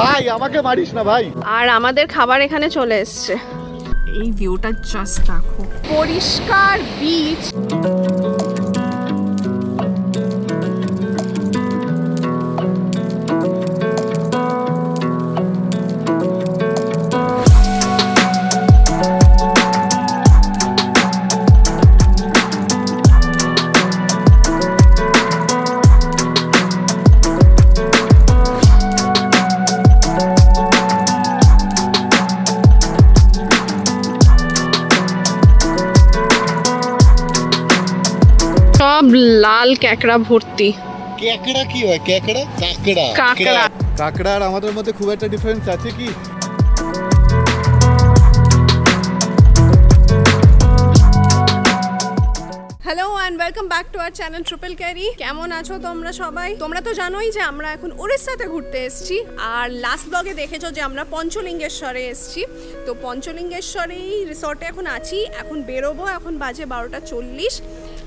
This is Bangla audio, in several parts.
ভাই আমাকে মারিস না ভাই। আর আমাদের খাবার এখানে চলে এসছে। এই ভিউটা জাস্ট দেখো, পরিষ্কার বিচ। সব লাল ক্যাকড়া ভর্তি। ক্যাকড়া কি হয়? ক্যাকড়া? কাকড়া। কাকড়া। কাকড়া আর আমাদের মধ্যে খুব একটা ডিফারেন্স আছে কি? Hello and welcome back to our channel triple carry. কেমন আছো তোমরা সবাই? তোমরা তো জানোই যে আমরা এখন উড়িষ্যাতে ঘুরতে এসেছি। আর লাস্ট ব্লগে দেখেছো যে আমরা পঞ্চলিঙ্গেশ্বরে এসেছি। তো পঞ্চলিঙ্গেশ্বরেই রিসর্টে এখন আছি। এখন বেরোবো, এখন বাজে 12:40।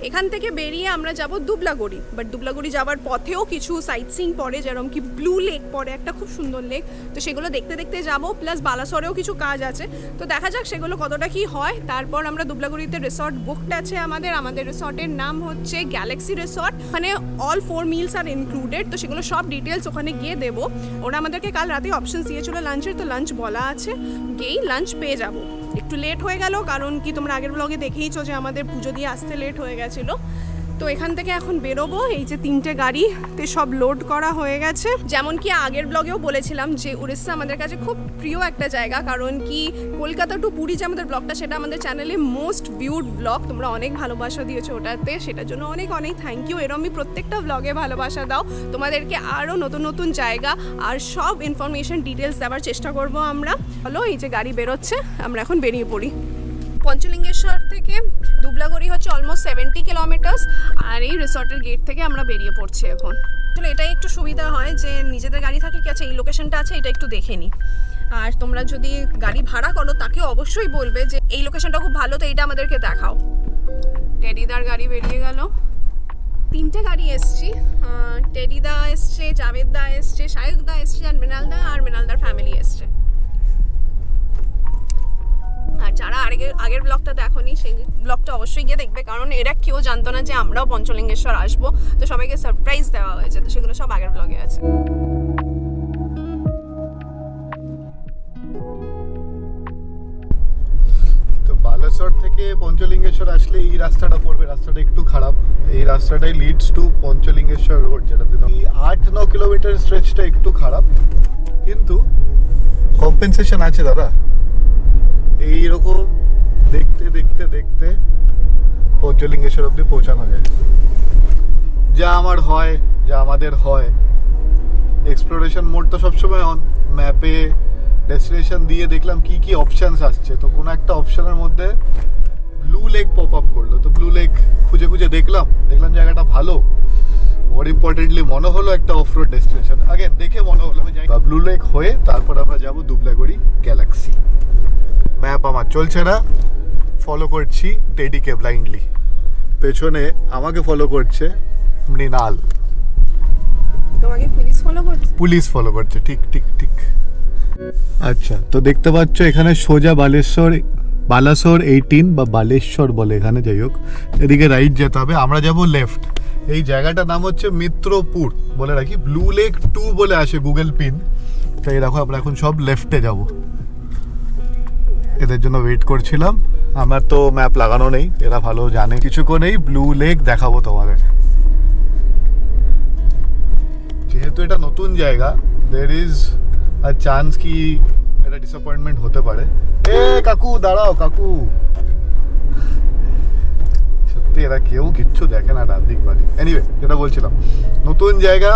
এখান থেকে বেরিয়ে আমরা যাব দুবলাগড়ি। বাট দুবলাগড়ি যাওয়ার পথেও কিছু সাইট সিইং পড়ে, যেরকম কি ব্লু লেক পড়ে, একটা খুব সুন্দর লেক। তো সেগুলো দেখতে দেখতে যাব, প্লাস বালাসরেও কিছু কাজ আছে। তো দেখা যাক সেগুলো কতটা কি হয়। তারপর আমরা দুবলাগড়িতে রিসর্ট বুকড আছে আমাদের রিসর্টের নাম হচ্ছে গ্যালাক্সি রিসর্ট। ওখানে অল 4 মিলস আর ইনক্লুডেড। তো সেগুলো সব ডিটেলস ওখানে গিয়ে দেবো। ওরা আমাদেরকে কাল রাতে অপশনস দিয়েছিল লাঞ্চের, তো লাঞ্চ বলা আছে, গিয়েই লাঞ্চ পেয়ে যাবো। একটু লেট হয়ে গেল, কারণ কি তোমরা আগের ব্লগে দেখেইছো যে আমাদের পুজো দিয়ে আসতে লেট হয়ে গেছিলো। তো এখান থেকে এখন বেরোবো। এই যে 3টে গাড়িতে সব লোড করা হয়ে গেছে। যেমন কি আগের ব্লগেও বলেছিলাম যে উড়িষ্যা আমাদের কাছে খুব প্রিয় একটা জায়গা, কারণ কি কলকাতা টু পুরী যে আমাদের ব্লগটা, সেটা আমাদের চ্যানেলে মোস্ট ভিউড ব্লগ। তোমরা অনেক ভালোবাসা দিয়েছো ওটাতে, সেটার জন্য অনেক অনেক থ্যাংক ইউ। এরমই প্রত্যেকটা ব্লগে ভালোবাসা দাও। তোমাদেরকে আরও নতুন নতুন জায়গা আর সব ইনফরমেশন ডিটেলস দেওয়ার চেষ্টা করব আমরা। হলো এই যে গাড়ি বেরোচ্ছে, আমরা এখন বেরিয়ে পড়ি। পঞ্চলিঙ্গেশ্বর থেকে দুবলাগড়ি হচ্ছে অলমোস্ট 70 কিলোমিটার্স। আর এই রিসর্টের গেট থেকে আমরা বেরিয়ে পড়ছি এখন। আসলে এটাই একটু সুবিধা হয় যে নিজেদের গাড়ি থাকলে কি আছে, এই লোকেশনটা আছে, এটা একটু দেখে নিই। আর তোমরা যদি গাড়ি ভাড়া করো তাকে অবশ্যই বলবে যে এই লোকেশনটা খুব ভালো, তো এইটা আমাদেরকে দেখাও। টেডিদার গাড়ি বেরিয়ে গেল। 3টে গাড়ি এসছি। টেডিদা এসছে, জাভেদদা এসছে, শায়কদা এসছে, আর মৃণালদার ফ্যামিলি এসছে। আর যারা আগের ব্লগটা দেখোনি, সেই ব্লগটা অবশ্যই গিয়ে দেখবে, কারণ এরা কেউ জানতো না যে আমরাও পঞ্চলিঙ্গেশ্বর আসবো। তো সবাইকে সারপ্রাইজ দেওয়া হয়েছে, তো সেগুলো সব আগের ব্লগে আছে। তো বালাসর থেকে পঞ্চলিঙ্গেশ্বর আসলে এই রাস্তাটা পড়বে। রাস্তাটা একটু খারাপ। এই রাস্তাটাই লিডস টু পঞ্চলিঙ্গেশ্বর রোড, যেটাতে 8-9 কিলোমিটার স্ট্রেচটা একটু খারাপ, কিন্তু কম্পেনসেশন আছে দাদা। এইরকম দেখতে দেখতে দেখতে পঞ্চলিঙ্গেশ্বর অব্দি পৌঁছানো যায়। যা আমাদের হয় এক্সপ্লোরেশন মোড তো সবসময় অন। ম্যাপে ডেস্টিনেশন দিয়ে দেখলাম কি কি অপশানস আসছে, তো কোনো একটা অপশানের মধ্যে ব্লু লেক পপ আপ করলো। তো ব্লু লেক খুঁজে খুঁজে দেখলাম জায়গাটা ভালো। মোর ইম্পর্টেন্টলি মনে হলো একটা অফ রোড ডেস্টিনেশন। আগে দেখে মনে হলো ব্লু লেক হয়ে তারপর আমরা যাবো দুবলাগড়ি গ্যালাক্সি। ম্যাপ আমার চলছে না, ফলো করছি টেডিকে ব্লাইন্ডলি। পেছনে আমাকে ফলো করছে মৃণাল। তোমাকে পুলিশ ফলো করছে। ঠিক ঠিক ঠিক। আচ্ছা, তো দেখতে পাচ্ছ এখানে সোজা বালাসর 18 বা বালেশ্বর বলে এখানে, যাই হোক, এদিকে রাইট যেতে হবে। আমরা যাব লেফট। এই জায়গাটার নাম হচ্ছে মিত্রপুর বলে রাখি। ব্লু লেক 2 বলে আসে গুগল পিন। তাই দেখো আমরা এখন সব লেফটে যাব। এদের জন্য ওয়েট করছিলাম। আমার তো ম্যাপ লাগানো নেই, এরা ভালো জানে। কিছুক্ষণেই ব্লু লেক দেখাবো তোমাদের। যেহেতু এটা নতুন জায়গা, দের ইজ আ চান্স কি এটা ডিসঅ্যাপয়েন্টমেন্ট হতে পারে। কাকু দাঁড়াও, কাকু। সত্যি এরা কেউ কিচ্ছু দেখে না ডান দিক বাদিক। এনিওয়ে, যেটা বলছিলাম, নতুন জায়গা,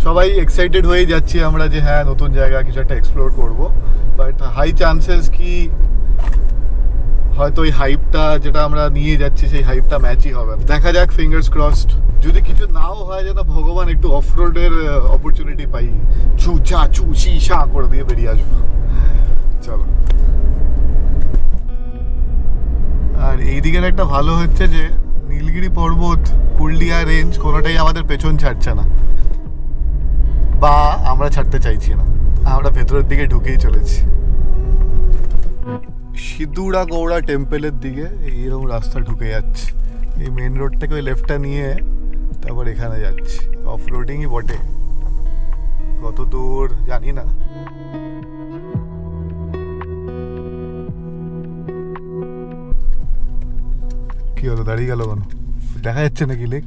সবাই এক্সাইটেড হয়ে যাচ্ছি আমরা যে হ্যাঁ নতুন জায়গা, কিছু একটা এক্সপ্লোর করবো। বাট হাই চান্সেস কি হয়তো ওই হাইপটা যেটা আমরা নিয়ে যাচ্ছি সেই হাইপটা ম্যাচই হবে। দেখা যাক, ফিঙ্গার্স ক্রসড। যদি কিছু নাও হয়, যেন ভগবান একটু অফ রোডের অপরচুনিটি পাই, চা করে দিয়ে বেরিয়ে আসবো। চলো। আর এই দিকের একটা ভালো হচ্ছে যে নীলগিরি পর্বত, কুলডিয়া রেঞ্জ কোনোটাই আমাদের পেছন ছাড়ছে না, বা আমরা ছাড়তে চাইছি না। আমরা ভেতরের দিকে ঢুকেই চলেছি। সিদ্ধুরা গৌড়া টেম্পলের দিকে এইরকম রাস্তা ঢুকে যাচ্ছে। এই মেন রোড থেকে ওই লেফটটা নিয়ে তারপর এখানে যাচ্ছি। অফ রোডিংই বটে, কত দূর জানি না। কি হলো, দাঁড়িয়ে গেল কেন? দেখা যাচ্ছে নাকি লেক?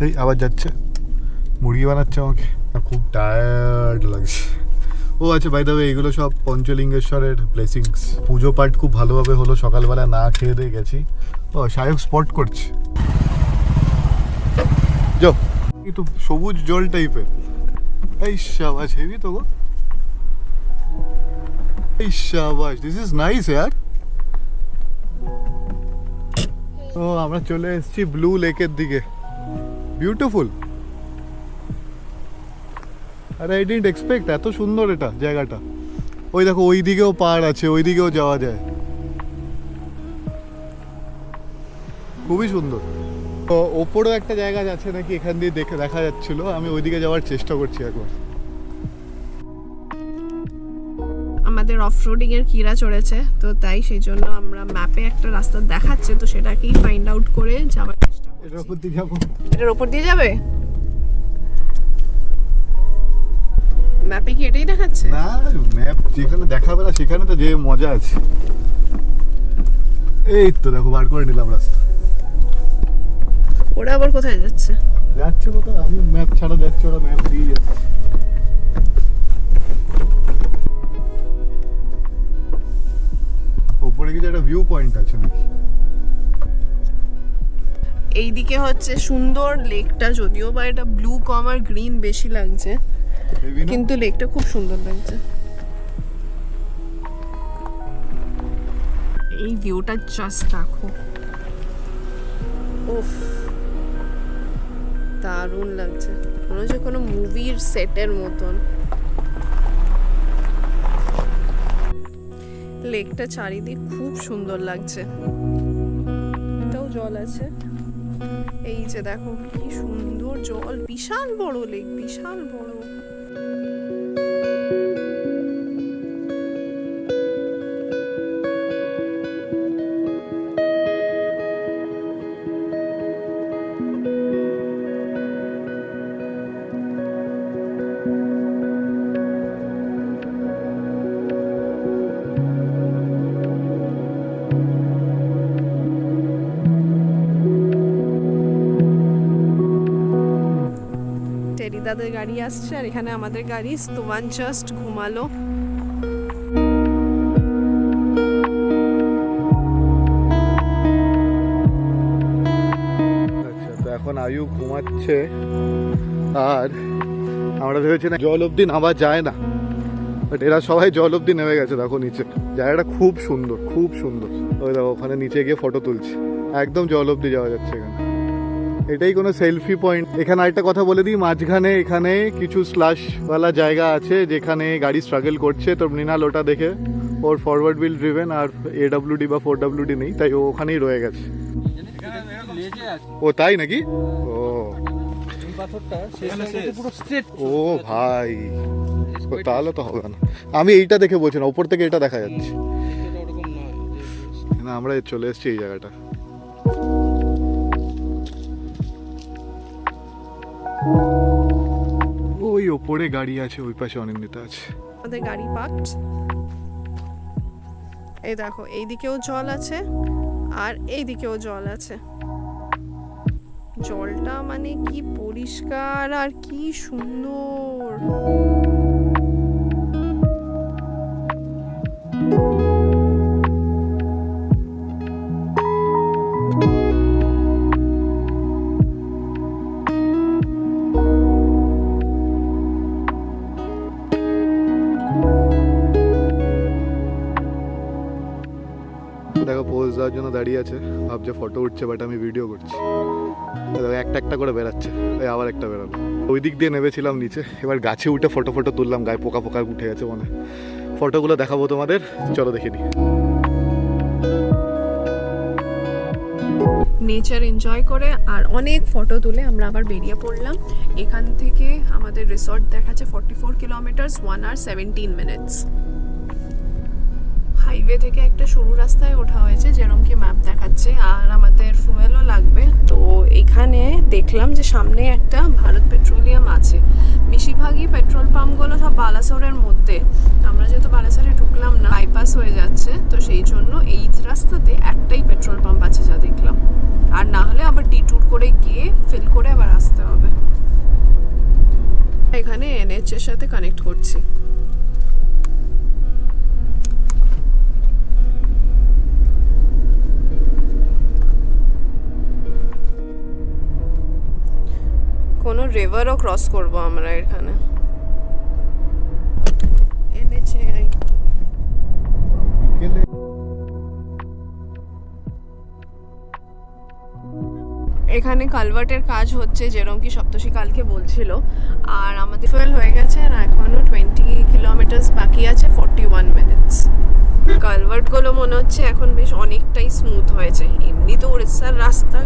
এই আবার যাচ্ছে, মুরগি বানাচ্ছে আমাকে, খুব টায়ার্ড লাগছে। ও আচ্ছা, বাই দ্য ওয়ে এইগুলো সব পঞ্চলিঙ্গেশ্বরের ব্লেসিংস। পুজো পাঠ খুব ভালোভাবে হলো, সকালবেলা না খেয়ে দিয়ে গেছি। ও সায়ক স্পট করছে, যাও একটু সবুজ জল টাইপের। এই শাবাশ, হেভি তো গো। এই শাবাশ, দিস ইজ নাইস ইয়ার। ও আমরা চলে এসেছি ব্লু লেকের দিকে, বিউটিফুল। আরে আই ডিডন্ট এক্সপেক্ট এত সুন্দর এটা জায়গাটা। ওই দেখো ওই দিকেও পাহাড় আছে, ওই দিকেও যাওয়া যায়, খুবই সুন্দর। তো ওপরেও একটা জায়গা আছে নাকি এখান দিয়ে দেখা যাচ্ছিল, আমি ওইদিকে যাওয়ার চেষ্টা করছি একবার। আমাদের অফরোডিং এর কিরা চড়েছে, তো তাই সেই জন্য আমরা ম্যাপে একটা রাস্তা দেখাচ্ছে, তো সেটাকেই ফাইন্ড আউট করে যাওয়ার চেষ্টা করছি। এটার উপর দিয়ে যাবো? এটার উপর দিয়ে যাবে? ম্যাপে কি এটাই দেখাচ্ছে? না, ম্যাপ যেখানে দেখাবে না সেখানে তো যে মজা আছে। এই তো দেখো বার করে নিলাম রাস্তা। ওরা আবার কোথায় যাচ্ছে? যাচ্ছে কোথায়, আমি ম্যাপ ছাড়া যাচ্ছে, ওরা ম্যাপ দিয়ে যাচ্ছে। ওপরে কিছু একটা ভিউ পয়েন্ট আছে নাকি? এইদিকে হচ্ছে সুন্দর লেকটা, যদিও বা এটা ব্লু কম আর গ্রিন বেশি লাগছে, হেভি না? কিন্তু লেকটা খুব সুন্দর লাগছে। এই ভিউটা জাস্ট দেখো, উফ দারুণ লাগছে, মনে হচ্ছে কোনো মুভির সেটের মতন। লেকটা চারিদিক খুব সুন্দর লাগছে। এটাও জল আছে, এই যে দেখো কি সুন্দর জল, বিশাল বড় লেক, বিশাল বড়। দাদের গাড়ি আসছে আর এখানে আমাদের গাড়ি। স্তোয়ান জাস্ট ঘুমালো। আচ্ছা, তো এখন আয়ু ঘুমাচ্ছে আর আমরা ভেবেছি না জল অবধি নামা যায় না, বাট এরা সবাই জল অবধি নেমে গেছে। দেখো নিচে জায়গাটা খুব সুন্দর, খুব সুন্দর। ওই দেখো ওখানে নিচে গিয়ে ফটো তুলছে, একদম জল অবধি যাওয়া যাচ্ছে এখানে। এটাই কোনো সেলফি পয়েন্ট। এখানে আরেকটা কথা বলে দিই, মাঝখানে এখানে কিছু স্লাশওয়ালা জায়গা আছে যেখানে গাড়ি স্ট্রাগল করছে, তো মৃণাল ওটা দেখে ওর ফরওয়ার্ড হুইল ড্রিভেন আর AWD বা 4WD নেই, তাই ও ওখানেই রয়ে গেছে। ও তাই নাকি? ও ভাই, তাহলে তো হবে না। আমি এইটা দেখে বলছি না, ওপর থেকে এটা দেখা যাচ্ছে না। আমরা চলে এসেছি এই জায়গাটা। ওই ওপরে গাড়ি আছে, ওই পাশে অনিন্দিতা আছে। আমাদের গাড়ি পার্কড। এই দেখো এইদিকেও জল আছে আর এইদিকেও জল আছে। জলটা মানে কি পরিষ্কার আর কি সুন্দর। দেখো পোজ দেওয়ার জন্য দাঁড়িয়ে আছে, ভাবছে ফটো উঠছে, বাট আমি ভিডিও করছি। দেখো একটা একটা করে বেরাচ্ছে, এই আবার একটা বেরালো। ওই দিক দিয়ে নেমেছিলাম নিচে, এবার গাছে উঠে ফটো তুললাম, গায়ে পোকা পোকা উঠে গেছে মনে। ফটোগুলো দেখাবো তোমাদের, চলো দেখে নিই। নেচার এনজয় করে আর অনেক ফটো তুলে আমরা আবার বেরিয়ে পড়লাম। এখান থেকে আমাদের রিসর্ট দেখাচ্ছে 44 কিলোমিটার্স 1 hour 17 minutes। হাইওয়ে থেকে একটা সরু রাস্তায় ওঠা হয়েছে যেরকম কি ম্যাপ দেখাচ্ছে, আর আমাদের ফুয়েলও লাগবে। তো এখানে দেখলাম যে সামনে একটা ভারত পেট্রোলিয়াম আছে। বেশিরভাগই পেট্রোল পাম্পগুলো সব বালাসোরের মধ্যে, আমরা যেহেতু বালাসোরে ঢুকলাম না, বাইপাস হয়ে যাচ্ছে, তো সেই জন্য এই রাস্তাতে একটাই পেট্রোল পাম্প আছে যা দেখলাম, আর না হলে আবার ডিটুর করে গিয়ে ফিল করে আবার আসতে হবে। এখানে এনএইচ এর সাথে কানেক্ট করছি। কোনো রিভারও ক্রস করব আমরা এখানে। এনএইচএআই এখানে কালভার্টের কাজ হচ্ছে যেরকম কি সপ্তর্ষি কালকে বলছিল, আর আমাদের ফুয়েল হয়ে গেছে আর এখনো 20 কিলোমিটার বাকি আছে 41 মিনিটস। কালভার্টগুলো মনে হচ্ছে এখন বেশ অনেকটাই স্মুথ হয়েছে। এমনি তো উড়িষ্যার রাস্তা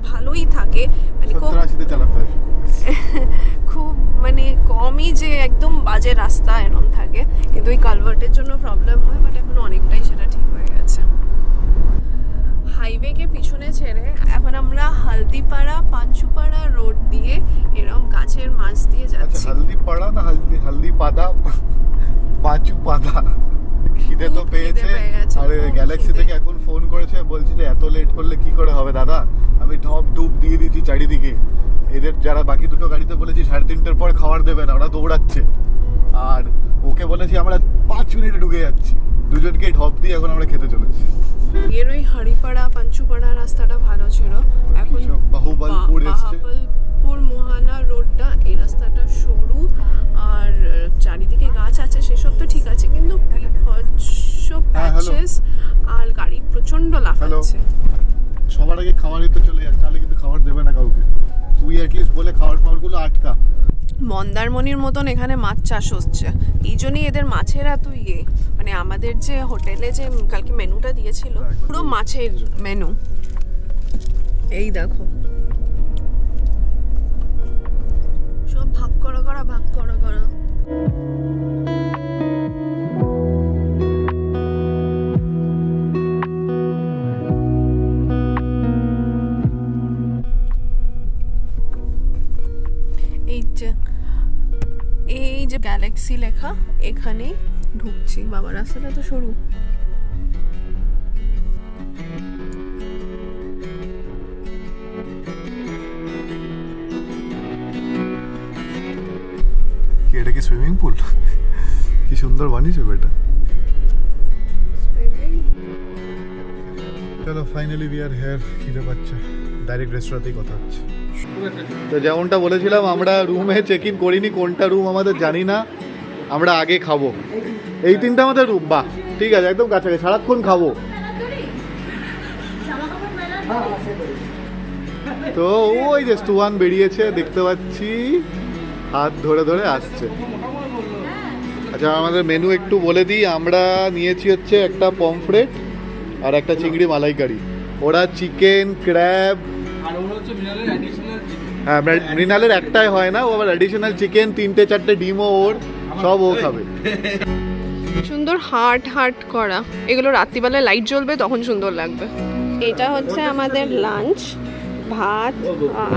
ভালোই থাকে, মানে খুব মানে কমই যে একদম বাজে রাস্তা এরকম থাকে, কিন্তু ওই কালভার্টের জন্য প্রবলেম হয়, বাট এখন অনেকটাই সেটা ঠিক হয়ে গেছে। হাইওয়েকে পিছনে ছেড়ে এখন আমরা হলদিপাড়া পাঞ্চুপাড়া রোড দিয়ে এরকম গাছের মাঝ দিয়ে যাচ্ছি। হলদিপাড়া না হলদিপাড়া পাঞ্চুপাড়া। খিদে তো পেয়েছে, আর গ্যালাক্সি থেকে এখন ফোন করেছে, বলছি যে এত লেট করলে কি করে হবে দাদা, আমি ঢপ ডুব দিয়ে দিচ্ছি চারিদিকে। এদের যারা বাকি দুটো গাড়িতে বলেছি 3:30 পর খাবার দেবে না, ওরা দৌড়াচ্ছে, আর ওকে বলেছি আমরা 5 মিনিটে ঢুকে যাচ্ছি। দুজনকে ঢপ দিয়ে এখন আমরা খেতে চলেছি। এর ওই হরিপাড়া পাঞ্চুপাড়া রাস্তাটা ভালো ছিল, এখন বাহুবলপুর এসছে। বাহুবলপুর মোহানা রোডটা, এই রাস্তাটা সরু আর চারিদিকে গাছ আছে, সেসব তো ঠিক আছে, কিন্তু প্যাচেস আর গাড়ি প্রচন্ড লাফাচ্ছে। সবার আগে খাবার দিতে চলে যাচ্ছে, তাহলে কিন্তু খাবার দেবে না কাউকে। তুই অ্যাটলিস্ট বলে খাবারগুলো আটকা। মন্দারমণির মতন এখানে মাছ চাষ হচ্ছে, এই জন্যই এদের মাছের এত মানে আমাদের যে হোটেলে যে কালকে মেনুটা দিয়েছিল পুরো মাছের মেনু। এই দেখো সব ভাগ করা ভাগ করা। এই যে গ্যালাক্সি লেখা, এখানে ঢুকছি। বাবা রাস্তাটা তো সরু। এটা কি সুইমিং পুল? কি সুন্দর বানিয়েছে বেটা। চলো ফাইনালি উই আর হিয়ার। খিদে পাচ্ছে, ডাইরেক্ট রেস্টুরেন্টেই কথা হচ্ছে। তো যেমনটা বলেছিলাম, আমরা রুমে চেক ইন করিনি, কোনটা রুম আমাদের জানি না, আমরা আগে খাবো। এই তিনটা আমাদের রুম, বাহ ঠিক আছে, একদম কাছাকাছি, সারাক্ষণ খাবো। তো ওই যে স্টুয়ান বেরিয়েছে দেখতে পাচ্ছি, হাত ধরে ধরে আসছে। আচ্ছা আমাদের মেনু একটু বলে দিই। আমরা নিয়েছি হচ্ছে একটা পমফ্রেট আর একটা চিংড়ি মালাইকারি। ওরা চিকেন, ক্র্যাব, হ্যাঁ মৃণালের একটাই হয় না, ও আবার অ্যাডিশনাল চিকেন, 3-4টে ডিমও ওর, সব ও খাবে। সুন্দর হার্ট করা, এগুলো রাত্রিবেলায় লাইট জ্বলবে তখন সুন্দর লাগবে। এটা হচ্ছে আমাদের লাঞ্চ, ভাত,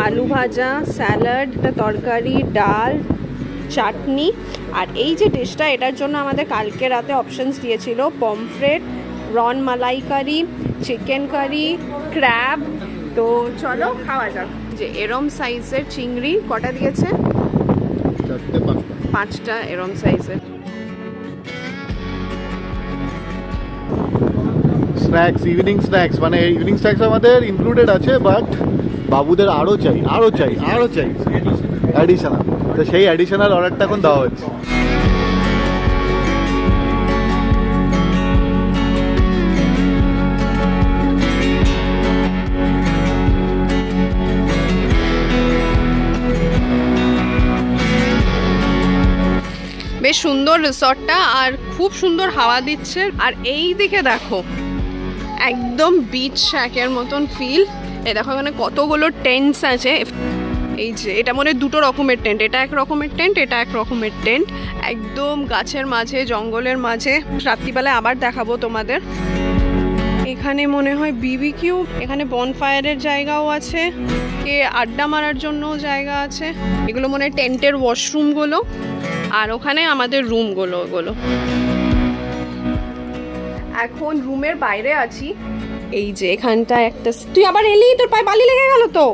আলু ভাজা, স্যালাড, তরকারি, ডাল, চাটনি, আর এই যে ডিশটা এটার জন্য আমাদের কালকে রাতে অপশনস দিয়েছিল পমফ্রেট, রন মালাইকারি, চিকেন কারি, ক্র্যাব। তো চলো খাওয়া যাক। যে এরম সাইজের চিংড়ি কটা দিয়েছে? 5টা এরম সাইজের। স্ন্যাক্স, ইভিনিং স্ন্যাক্স, মানে ইভিনিং স্ন্যাক্স আমাদের ইনক্লুডেড আছে, বাট বাবুদের আরও চাই অ্যাডিশনাল। তো সেই অ্যাডিশনাল অর্ডারটা এখন দেওয়া হচ্ছে। বেশ সুন্দর রিসর্টটা, আর খুব সুন্দর হাওয়া দিচ্ছে। আর এই দিকে দেখো একদম বিচ শ্যাকের মতন ফিল, এই দেখো এখানে কতগুলো টেন্টস আছে। এই যে এটা মনে হয় দুটো রকমের টেন্ট, এটা এক রকমের টেন্ট, এটা এক রকমের টেন্ট, একদম গাছের মাঝে জঙ্গলের মাঝে। রাত্রিবেলায় আবার দেখাবো তোমাদের। এখানে মনে হয় বিবিকিউ, এখানে বনফায়ারের জায়গাও আছে, কে আড্ডা মারার জন্য জায়গা আছে। এগুলো মনে হয় টেন্টের ওয়াশরুমগুলো, আর ওখানে আমাদের রুমগুলো। ওগুলো এখন রুমের বাইরে আছি। এই যে এখানটা একটা, তুই আবার এলি, তোর পায়ে বালি লেগে গেল তো।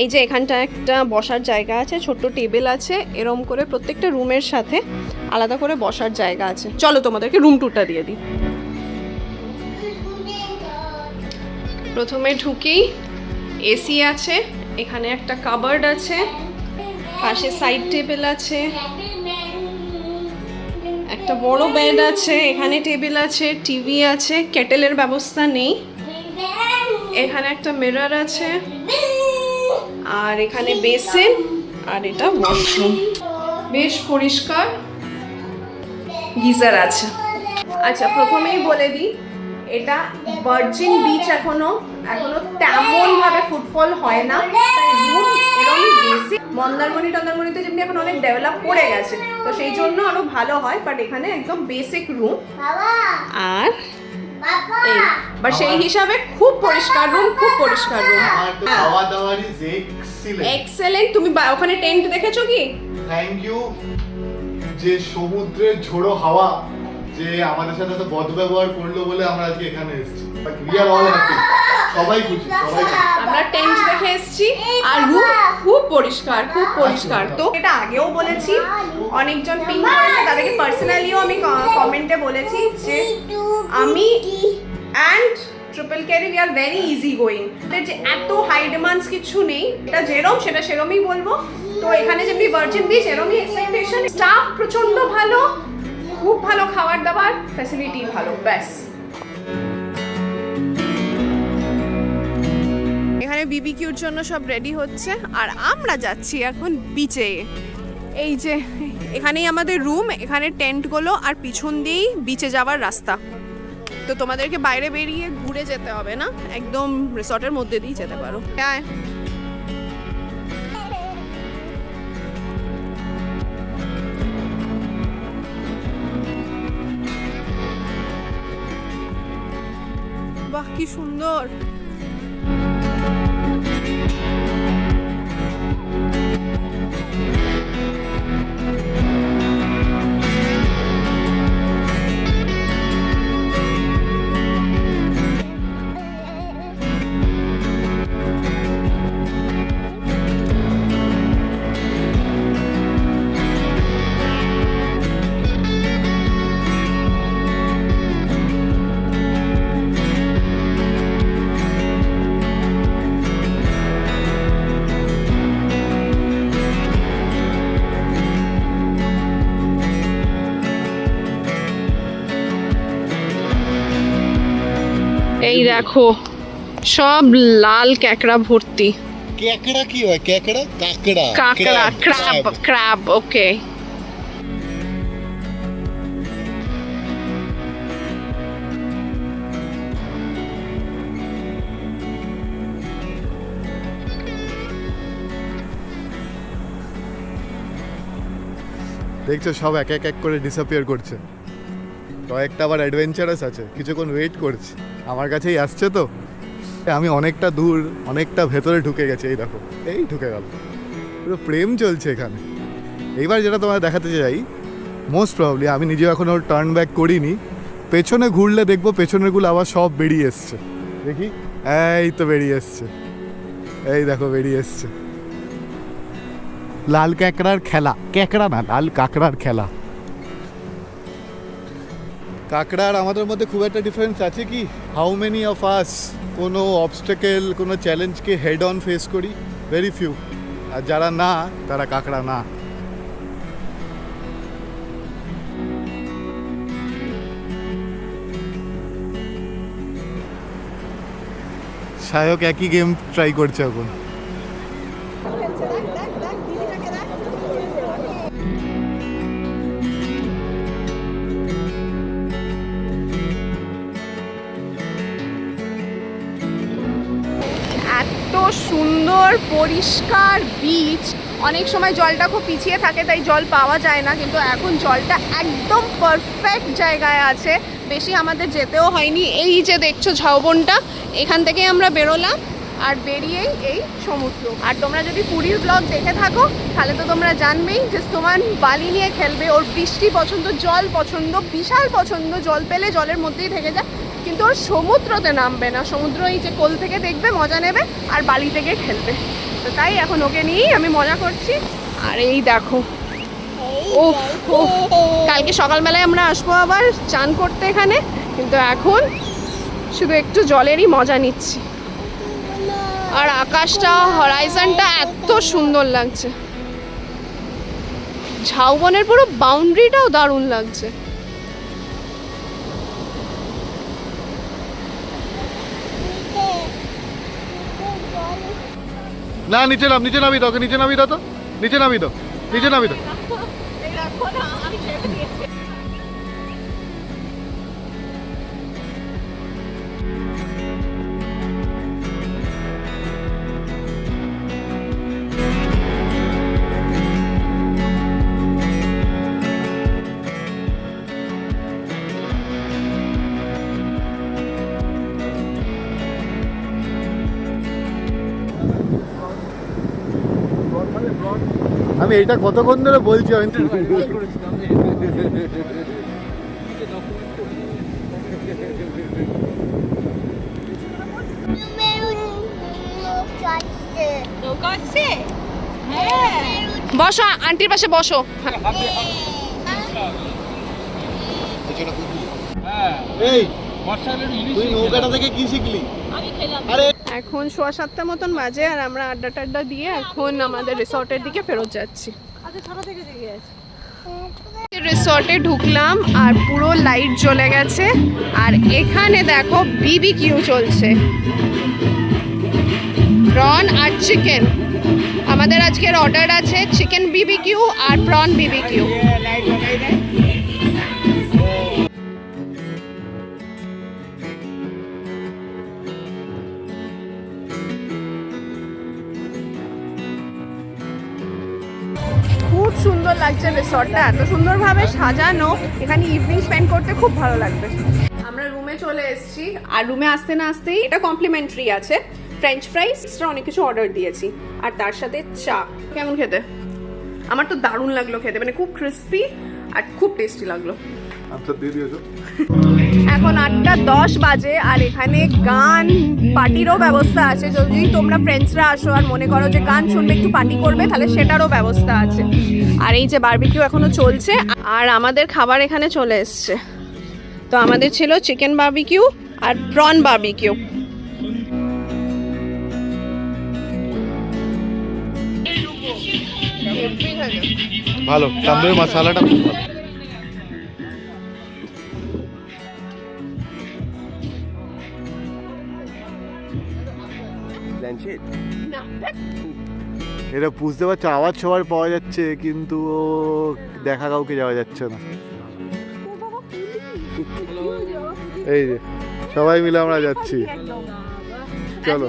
এই যে এখানটা একটা বসার জায়গা আছে, ছোট্ট টেবিল আছে, এরম করে প্রত্যেকটা রুমের সাথে আলাদা করে বসার জায়গা আছে। চলো তোমাদেরকে রুম টুরটা দিয়ে দিই। প্রথমে ঢুকেই এসি আছে, এখানে একটা কাবার্ড আছে, পাশে সাইড টেবিল আছে, একটা বড় বেড আছে, এখানে টেবিল আছে, টিভি আছে, কেটেলের ব্যবস্থা নেই। এখানে একটা মিরর আছে, আর এখানে বেসিন, আর এটা ওয়াশরুম, বেশ পরিষ্কার, গিজার আছে। আচ্ছা প্রথমেই বলে দিই, এটা ভার্জিন বিচ, এখনো তেমন ভাবে ফুটফল হয় না, তাই রুম এরকমই বেসিক। মন্দারমণিতে যেমনি এখন অনেক ডেভেলপ করে গেছে, তো সেই জন্য আরো ভালো হয়, বাট এখানে একদম বেসিক রুম। আর বা সেই হিসাবে খুব পরিষ্কার রুম, খুব পরিষ্কার রুম। খাওয়া দাওয়ার ইজ এক্সেলেন্ট। তুমি ওখানে টেন্ট দেখেছো কি? থ্যাংক ইউ যে সমুদ্রের ঝোড়ো হাওয়া যে আমাদের সাথে তো বদব্যবহার করলো বলে আমরা আজকে এখানে এসেছি। But we are all happy, সবাই খুশি, সবাই খুশি। আমরা টেন্ট দেখে এসেছি, আর রুম খুব পরিষ্কার, খুব পরিষ্কার। তো এটা আগেও বলেছি, অনেকজন পিং করেছে, তাদেরকে পার্সোনালিও আমি কমেন্টে বলেছি যে আমি and triple carry we are very easy going. যে এত হাই ডিমান্ডস কিছু নেই, এটা যেরম সেটা সেরমই বলবো। তো এখানে যেমনি ভার্জিন বিচ এরমই এক্সপেকটেশন। স্টাফ প্রচন্ড ভালো, খুব ভালো খাবার দাবার, ফ্যাসিলিটি ভালো, ব্যাস। এখানে বিবিকিউর জন্য সব রেডি হচ্ছে, আর আমরা যাচ্ছি এখন বিচে। এই যে এখানেই আমাদের রুম, এখানে টেন্টগুলো, আর পিছন দিয়েই বিচে যাওয়ার রাস্তা। তো তোমাদেরকে বাইরে বেরিয়ে ঘুরে যেতে হবে না, একদম রিসর্টের মধ্যে দিয়ে যেতে পারো। হ্যাঁ বাহ কি সুন্দর। এই দেখো সব লাল ক্যাকড়া ভর্তি। ক্যাকড়া কি হয়? ক্যাকড়া, কাকড়া, কাকড়া, ক্র্যাব, ক্র্যাব। ওকে, দেখছো সব এক এক করে ডিসঅ্যাপিয়ার করছে। কয়েকটা আবার অ্যাডভেঞ্চারাস আছে, কিছুক্ষণ ওয়েট করছি, আমার কাছেই আসছে। তো আমি অনেকটা দূর, অনেকটা ভেতরে ঢুকে গেছে। এই দেখো, এই ঢুকে গেল, পুরো প্রেম চলছে এখানে। এইবার যেটা তোমায় দেখাতে চাই, মোস্ট প্রবাবলি আমি নিজেও এখনও টার্ন ব্যাক করিনি, পেছনে ঘুরলে দেখবো পেছনেরগুলো আবার সব বেরিয়ে এসছে। দেখি, এই তো বেরিয়ে এসছে, এই দেখো বেরিয়ে এসছে। লাল ক্যাকড়ার খেলা, ক্যাকড়া না, লাল কাঁকড়ার খেলা। কাঁকড়া আর আমাদের মধ্যে খুব একটা ডিফারেন্স আছে কি? হাউ মেনি অফ আস কোনো অবস্টেকেল, কোনো চ্যালেঞ্জকে হেড অন ফেস করি? Very few. আর যারা না, তারা কাঁকড়া না। সায়ক একই গেম ট্রাই করছে এখন। সুন্দর পরিষ্কার বিচ। অনেক সময় জলটা খুব পিছিয়ে থাকে, তাই জল পাওয়া যায় না, কিন্তু এখন জলটা একদম পারফেক্ট জায়গায় আছে। বেশি আমাদের যেতেও হয়নি। এই যে দেখছো ঝাউবনটা, এখান থেকেই আমরা বেরোলাম, আর বেরিয়েই এই সমুদ্র। আর তোমরা যদি পুরীর ব্লগ দেখে থাকো তাহলে তো তোমরা জানবেই যে সুমন বালি নিয়ে খেলবে। ওর বৃষ্টি পছন্দ, জল পছন্দ, বিশাল পছন্দ, জল পেলে জলের মধ্যেই থেকে যায়, কিন্তু ওর সমুদ্রতে নামবে না। সমুদ্র এই যে কোল থেকে দেখবে, মজা নেবে, আর বালি থেকে খেলবে। তো তাই এখন ওকে নিয়েই আমি মজা করছি। আর এই দেখো, ও কালকে সকালবেলায় আমরা আসবো আবার চান করতে এখানে, কিন্তু এখন শুধু একটু জলেরই মজা নিচ্ছি। আর আকাশটা, হরাইজনটা এত সুন্দর লাগছে। ঝাউবনের পুরো বাউন্ডারিটাও দারুণ লাগছে। না নিচে নাম, নিচে নামি দাও, নিচে নামি দাও, তো নিচে নামি দাও, নিচে নামি দাও। আমি এটা কতক্ষণ ধরে বলছি, আমি বসো, আন্টির পাশে বসো। এই তুই নৌকাটা থেকে কি শিখলি? আরে এখন 7:15 মতন বাজে, আর আমরা আড্ডা টাড্ডা দিয়ে এখন আমাদের রিসর্টের দিকে ফেরত যাচ্ছি। রিসর্টে ঢুকলাম আর পুরো লাইট জ্বলে গেছে, আর এখানে দেখো বিবিকিউ চলছে, প্রন আর চিকেন। আমাদের আজকের অর্ডার আছে চিকেন বিবিকিউ আর প্রন বিবিকিউ। খুব সুন্দর লাগছে রিসর্টটা, এত সুন্দরভাবে সাজানো। এখানে ইভিনিং স্পেন্ড করতে খুব ভালো লাগবে। আমরা রুমে চলে এসেছি, আর রুমে আসতে না আসতেই এটা কমপ্লিমেন্টারি আছে, ফ্রেঞ্চ ফ্রাইস, অনেক কিছু অর্ডার দিয়েছি, আর তার সাথে চা। কেমন খেতে? আমার তো দারুণ লাগলো খেতে, মানে খুব ক্রিস্পি আর খুব টেস্টি লাগলো। আচ্ছা দিয়ে দিয়েছো। এখন 8:10 বাজে, আর এখানে গান পার্টিরও ব্যবস্থা আছে। যদি তোমরা ফ্রেন্ডসরা আসো আর মনে করো যে গান শুনবে, একটু পার্টি করবে, তাহলে সেটারও ব্যবস্থা আছে। আর এই যে বারবিকিউ এখনো চলছে, আর আমাদের খাবার এখানে চলে এসছে। তো আমাদের ছিল চিকেন বারবিকিউ আর প্রন বারবিকিউ। ভালো, তান্দুরি মশলাটা খুব ভালো। এটা বুঝতে পারছো, আওয়াজ সবার পাওয়া যাচ্ছে, কিন্তু দেখা কাউকে যাওয়া যাচ্ছে না। এই যে সবাই মিলে আমরা যাচ্ছি, চলো।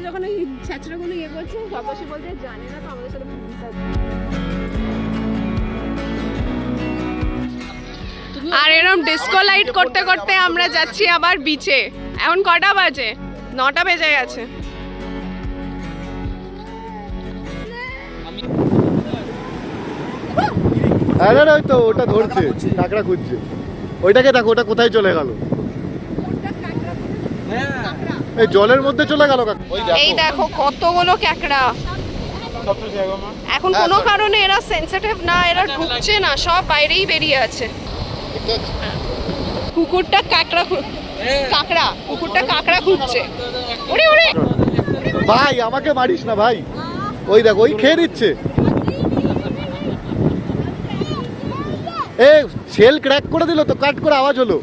আর এরকম ডিস্কো লাইট করতে করতে আমরা যাচ্ছি আবার বিচে। এখন কটা বাজে? 9টা বেজে গেছে। আরে ওই তো ওটা ধরছে, কাঁকড়া খুঁজছে। ওইটাকে দেখো, ওটা কোথায় চলে গেল? এই জলের মধ্যে চলে গেল। এই দেখো কতগুলো কাঁকড়া। এখন কোনো কারণে এরা সেনসিটিভ না, এরা ঢুকছে না, সব বাইরেই বেরিয়ে আছে। কুকুরটা কুকুরটা কাঁকড়া খুঁজছে। ওরে ওরে ভাই, আমাকে মারিস না ভাই। ওই দেখো, ওই খেয়ে নিচ্ছে। এ শেল ক্র্যাক করে দিল তো, কাট করে আওয়াজ হলো।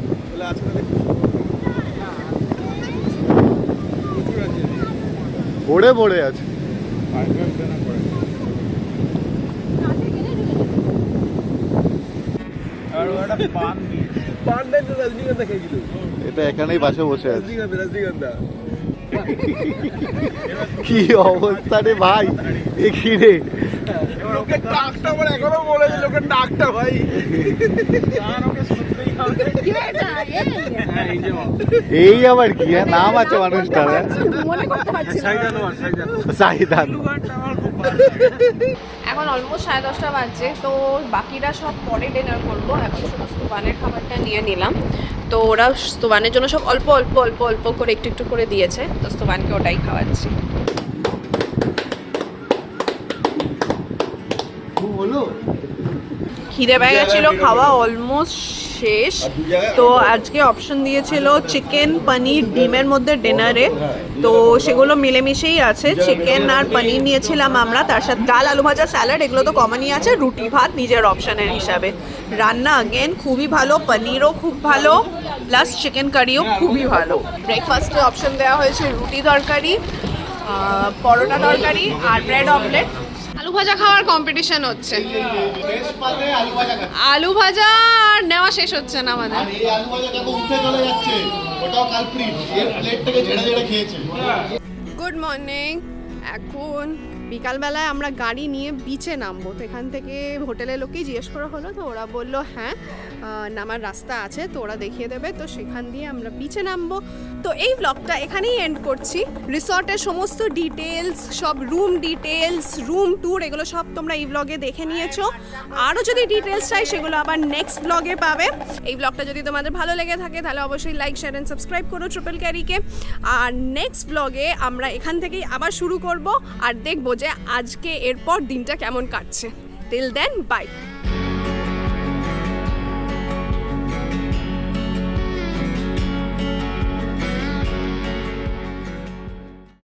পড়ে পড়ে আছে। এটা এখানেই বাসে বসে আছে। কি অবস্থা রে ভাই, দেখি রে লোকের ডাকটা আমার এখনো বলে যে লোকের ডাকটা ভাই এই আবার কি নাম আছে মানুষটার, সাইদান। এখন অলমোস্ট 10:30 বাজছে, তো বাকিরা সব পরে ডিনার করবো। এখন শুধু স্তোবানের খাবারটা নিয়ে নিলাম, তো ওরা স্তোবানের জন্য সব অল্প অল্প অল্প অল্প করে একটু একটু করে দিয়েছে, তো স্তোবানকে ওটাই খাওয়াচ্ছি। খিদে পেয়ে গেছিল, খাওয়া অলমোস্ট শেষ। তো আজকে অপশন দিয়েছিল চিকেন, পনির, ডিমের মধ্যে ডিনারে, তো সেগুলো মিলেমিশেই আছে। চিকেন আর পনির নিয়েছিলাম আমরা, তার সাথে ডাল, আলু ভাজা, স্যালাড, এগুলো তো কমনই আছে। রুটি ভাত নিজের অপশনের হিসাবে। রান্না আগেন খুবই ভালো, পনিরও খুব ভালো, প্লাস চিকেন কারিও খুবই ভালো। ব্রেকফাস্টে অপশন দেওয়া হয়েছে রুটি তরকারি, পরোটা তরকারি আর ব্রেড অমলেট। আলু ভাজা খাওয়ার কম্পিটিশন হচ্ছে। আলু ভাজা আর নেওয়া শেষ হচ্ছে না আমাদের। Good morning. এখন বিকালবেলায় আমরা গাড়ি নিয়ে বিচে নামবো। তো এখান থেকে হোটেলের লোকেই জিজ্ঞেস করা হলো, তো ওরা বললো হ্যাঁ নামার রাস্তা আছে, তো ওরা দেখিয়ে দেবে। তো সেখান দিয়ে আমরা বিচে নামবো। তো এই ব্লগটা এখানেই এন্ড করছি। রিসর্টের সমস্ত ডিটেলস, সব রুম ডিটেলস, রুম ট্যুর, এগুলো সব তোমরা এই ব্লগে দেখে নিয়েছো। আরও যদি ডিটেলস চাই সেগুলো আবার নেক্সট ব্লগে পাবে। এই ব্লগটা যদি তোমাদের ভালো লেগে থাকে তাহলে অবশ্যই লাইক, শেয়ার অ্যান্ড সাবস্ক্রাইব করো ট্রিপল ক্যারিকে। আর নেক্সট ব্লগে আমরা এখান থেকেই আবার শুরু করব আর দেখবো যে আজকে এরপর দিনটা কেমন কাটছে। Till then, by.